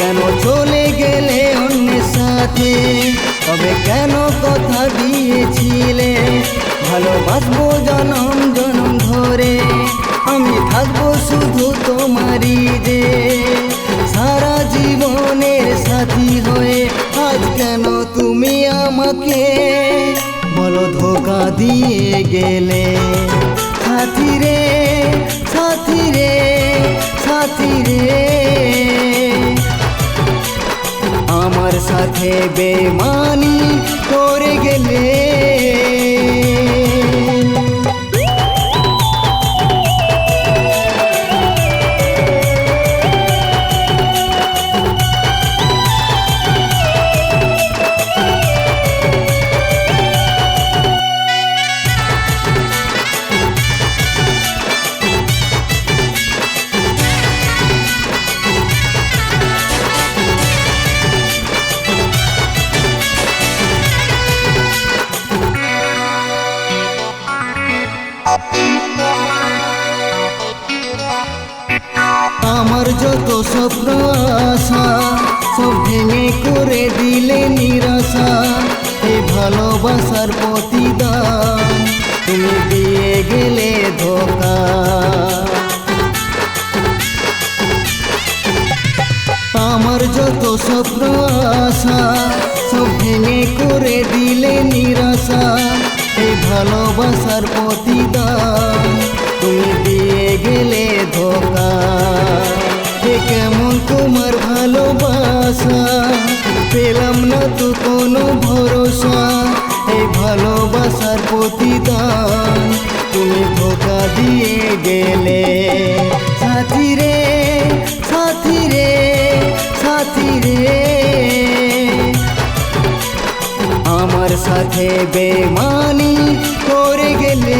কেন চলে গেলে অন্যের সাথে? তবে কেন কথা দিয়েছিলে ভালোবাসবো জনম জনম ধরে, আমি থাকবো শুধু তোমারই যে সারা জীবনের সাথী হয়ে। আজ কেন তুমি আমাকে বলো ধোঁকা দিয়ে গেলে? সাথী রে সাথী রে সাথী রে, আমার সাথে বেমানি করে গেলে। আমার যত স্বপ্ন আশা সব ভেঙে করে দিলে নিরাশা। এই ভালোবাসার প্রতিদান তুমি দিয়ে গেলে ধোঁকা। আমার যত স্বপ্ন আশা সব ভেঙে করে দিলে নিরাশা। এই ভালোবাসার প্রতিদান তুমি দিয়ে গেলে ধোঁকা। কেমন তোমার ভালোবাসা, পেলাম না তো কোনো ভরসা। এই ভালোবাসার প্রতিদান তুমি ধোঁকা দিয়ে গেলে। সাথী রে সাথী রে সাথী রে, আমার সাথে বেমানি করে গেলে।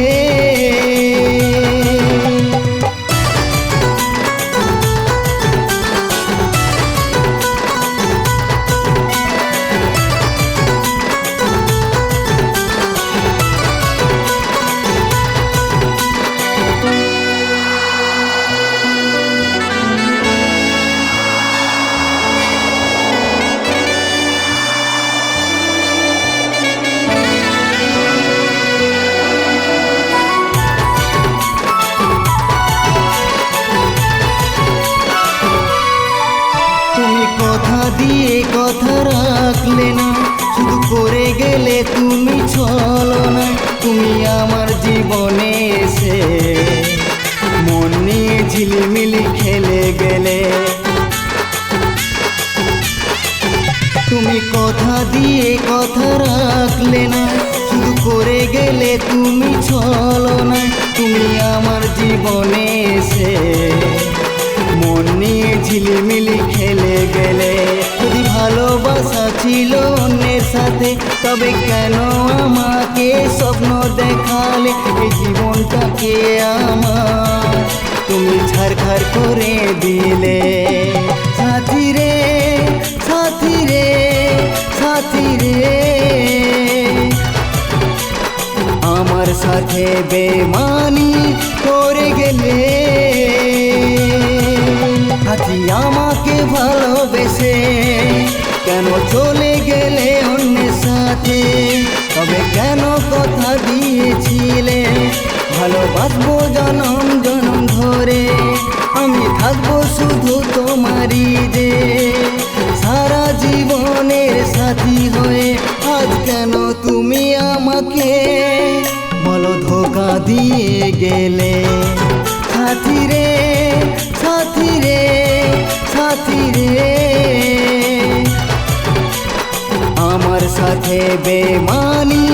কথা দিয়ে কথা রাখলে না, শুধু করে গেলে তুমি ছলনা। তুমি আমার জীবনে এসে মন নিয়ে ঝিলিমিলি খেলে গেলে। তুমি কথা দিয়ে কথা রাখলে না, শুধু করে গেলে তুমি ছলনা। তুমি আমার জীবনে এসে মন নিয়ে ঝিলিমিলি খেলে গেলে। যদি ভালোবাসা ছিল অন্যের সাথে, তবে কেন আমাকে স্বপ্ন দেখালে? এই জীবনটাকে আমার তুমি ছারখার করে দিলে। সাথী রে সাথী রে সাথী রে, আমার সাথে বেমানি করে গেলে। সাথী আমাকে ভালোবেসে কেন চলে গেলে অন্যের সাথে? তবে কেন কথা দিয়েছিলে ভালোবাসবো জনম জনম ধরে, আমি থাকবো শুধু তোমারই যে সারা জীবনের সাথী হয়ে। আজ কেন তুমি আমাকে বলো ধোঁকা দিয়ে গেলে? সাথী রে সাথী রে সাথী রে, আমার সাথে বেমানি